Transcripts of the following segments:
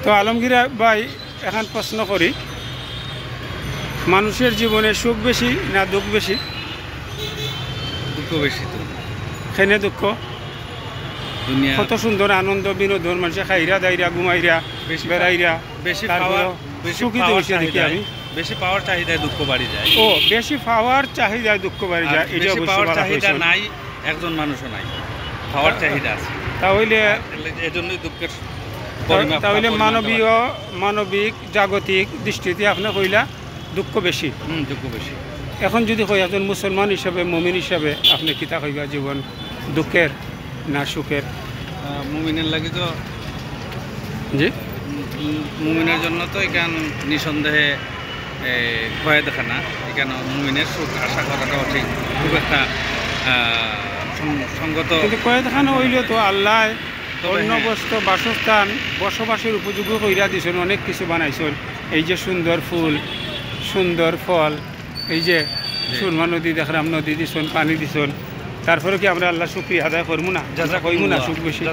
তো আলমগীর ভাই এখন প্রশ্ন করি, মানুষের জীবনে সুখ বেশি না দুঃখ বেশি? দুঃখ বেশি তো। খেনে দুঃখ? দুনিয়া কত সুন্দর আনন্দ বিনোদন, মানুষের খাইরা দাইরা ঘুমাইরা বেড়াইরা বেশি তারপরে পাওয়ার বেশি সুখী তো পাওয়ার বেশি দেখি আমি। বেশি পাওয়ার চাহিদায় দুঃখ বাড়ি যায়। ও বেশি পাওয়ার চাহিদায় দুঃখ বাড়ি যায়, এটা বেশি অবশ্যই পাওয়ার বলা চাহিদা হয়েছে। নাই, একজন মানুষও নাই, পাওয়ার চাহিদা আছে। তাহলে এজন্যই দুঃখের তাহলে মানবিক জাগতিক দৃষ্টিতে আপনি কইলা দুঃখ বেশি। দুঃখ বেশি। এখন যদি কই একজন মুসলমান হিসাবে, মুমিন হিসাবে, আপনি কিতা কইবা জীবন দুঃখের না সুখের? মুমিনের লাগি তো, জি মুমিনের জন্য তো এখান নিঃসন্দেহে ভয় দেখা না, এখানে মুমিনের সুখ আশা করাটাও ঠিক খুব একটা সঙ্গত। কিন্তু কয়ে দেখানো হইলেও তো আল্লাহ অন্য হ্যাঁ। বস্তু বাসস্থান বসবাসের উপযোগী কইরা দিছেন, অনেক কিছু বানাইছেন। এই যে সুন্দর ফুল, সুন্দর ফল, এই যে সুরমা নদী দেখলাম, নদী দিছেন, পানি দিছেন, তারপরে কি আমরা আল্লাহ শুকরিয়া আদায় করবো না? যাজা কইবো না সুখ বেশি?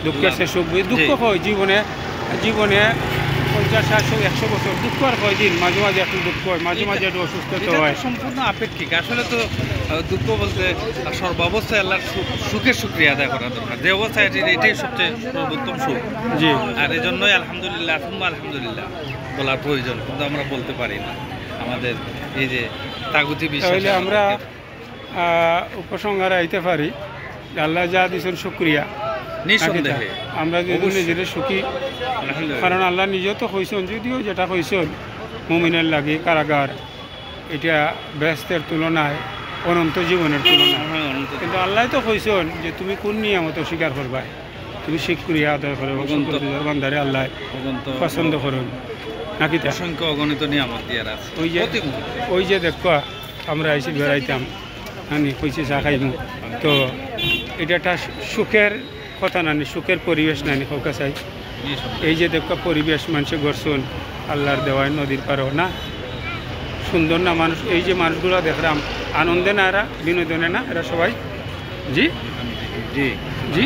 দুঃখের সে সুখ বেশি। দুঃখ হয় জীবনে 50, 60, 100 বছর দুঃখ আর কয়দিন, মাঝে মাঝে একটু দুঃখ হয়, মাঝে মাঝে একটু অসুস্থতা হয়। সম্পূর্ণ আপেক্ষিক। আসলে তো দুঃখ বলতে সর্বাবস্থায় আল্লাহর সুখের শুকরিয়া আদায় করা দরকার। যে অবস্থায় এটাই সবচেয়ে সর্বোত্তম সুখ। জি, আর এই জন্যই আলহামদুলিল্লাহ, আলহামদুলিল্লাহ বলার প্রয়োজন, কিন্তু আমরা বলতে পারি না। আমাদের এই যে তাগুতি বিশ্বাস, তাহলে আমরা উপসংহারে আইতে পারি আল্লাহ যা দিয়েছেন শুকরিয়া। নিঃসন্দেহে আমরা যদি নিজের সুখী, কারণ আল্লাহ নিজেও তো কইছেন, যদিও যেটা কইছেন মুমিনের লাগে কারাগার, এটা ব্যস্তের তুলনায় অনন্ত জীবনের তুলনায়। কিন্তু আল্লাহ তো কইছেন যে তুমি কোন নিয়ামত স্বীকার করবা, তুমি শুকরিয়া আদায় করো, বান্দারে আল্লাহ পছন্দ করুন নাকি? অসংখ্য অগণিত নিয়ামত দিয়ে আছে। ওই যে দেখো আমরা এসে বেড়াইতাম, আমি কইছি চা খাইমু, তো এটা একটা সুখের কথা নানি, সুখের পরিবেশ নানি হোকা চাই। এই যে দেখো পরিবেশ মানুষে গড়ছুন আল্লাহর দেওয়ায় নদীর পারও না, সুন্দর না মানুষ? এই যে মানুষগুলো দেখলাম আনন্দে না, এরা বিনোদনে না, এরা সবাই জি জি জি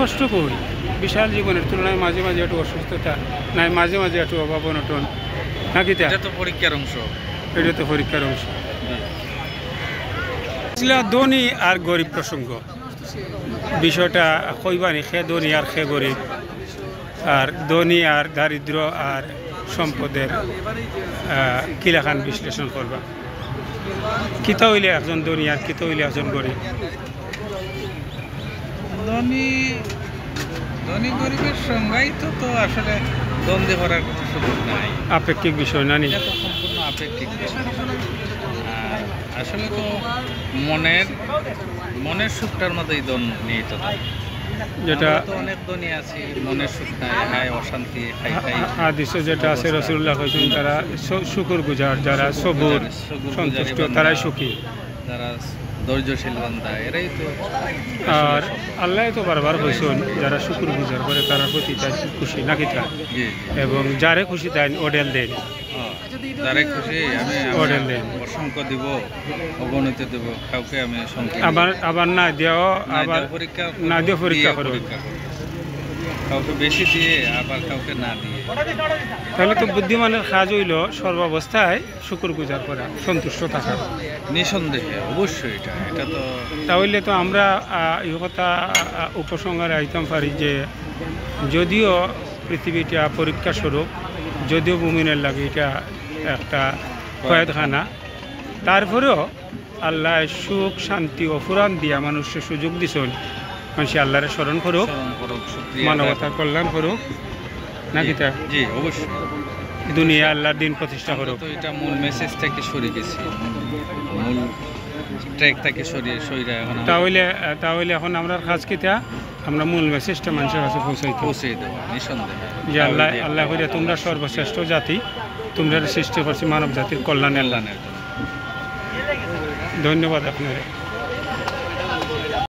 কষ্ট করি বিশাল জীবনের তুলনায়। মাঝে মাঝে একটু অসুস্থতা নাই, মাঝে মাঝে একটু অভাব অনটন নাকি? এটা তো পরীক্ষার অংশ, এটা তো পরীক্ষার অংশ। ধনী আর গরিব প্রসঙ্গ, বিষয়টা কইবানি, খে ধনী আর খে গরিব, আর ধনী আর দারিদ্র আর সম্পদের কিলাখান বিশ্লেষণ করবা। কিতা হইলে একজন ধনী আর কিতা হইলে একজন গরিব? ধনী গরিবের সংজ্ঞাই তো আসলে দ্বন্দ্বে করার কোনো সুযোগ নাই, আপেক্ষিক বিষয় না নি? এটা তো সম্পূর্ণ আপেক্ষিক বিষয়। আর আসলে তো মনের সুখটার মধ্যেই দ্বন্দ্ব নিহিত থাকে। যেটা তো অনেক ধনী আছি, মনের সুখ নাই, হায় অশান্তি, খাই হাদিসে যেটা আছে, রাসূলুল্লাহ কইছেন যারা শুকর গুজার, যারা সবুর সন্তুষ্ট, তারাই সুখী। যারা ধৈর্যশীল বান্দা, এরাই তো। আর আল্লাহ তো বারবার কইছেন যারা শুকর গুজার করে তারা প্রতি তাই খুশি নাকি? তা এবং যারে খুশি তাই ওডেল দেন, যারে খুশি আমি ওডেল দেন, অসংখ্য দিব, অগণিত দিব, কাউকে আমি আবার না দিও, আবার না দিয়ে পরীক্ষা করো, কাউকে বেশি দিয়ে আবার কাউকে না দিয়ে। তাহলে তো বুদ্ধিমানের কাজ হইল সর্বাবস্থায় শুকর গুজার করা, সন্তুষ্ট থাকা। নিঃসন্দেহে অবশ্যই এটা তো। তাহলে তো আমরা এই কথা উপসংহারে আইতাম পারি যে যদিও পৃথিবীটা পরীক্ষা স্বরূপ, যদিও মুমিনের লাগে এটা একটা কয়েদখানা, তারপরেও আল্লাহ সুখ শান্তি ও ফুরান দিয়া মানুষের সুযোগ দিছেন, মানুষ আল্লাহরে স্মরণ করুক, মানবতার কল্যাণ করুক নাকি? তা জি অবশ্যই, দুনিয়া আল্লাহর দিন প্রতিষ্ঠা করুক। তো এটা মূল মেসেজ থেকে সরে গেছি, মূল ট্র্যাক থেকে সরিয়ে এখন। তাহলে এখন আমরা কাজ কিতা, আমরা মূল মেসেজটা মানুষের কাছে পৌঁছে দেওয়া নিঃসন্দেহে, যে আল্লাহ করিয়া তোমরা সর্বশ্রেষ্ঠ জাতি, তোমরা সৃষ্টি করছি মানব জাতির কল্যাণের। ধন্যবাদ আপনার।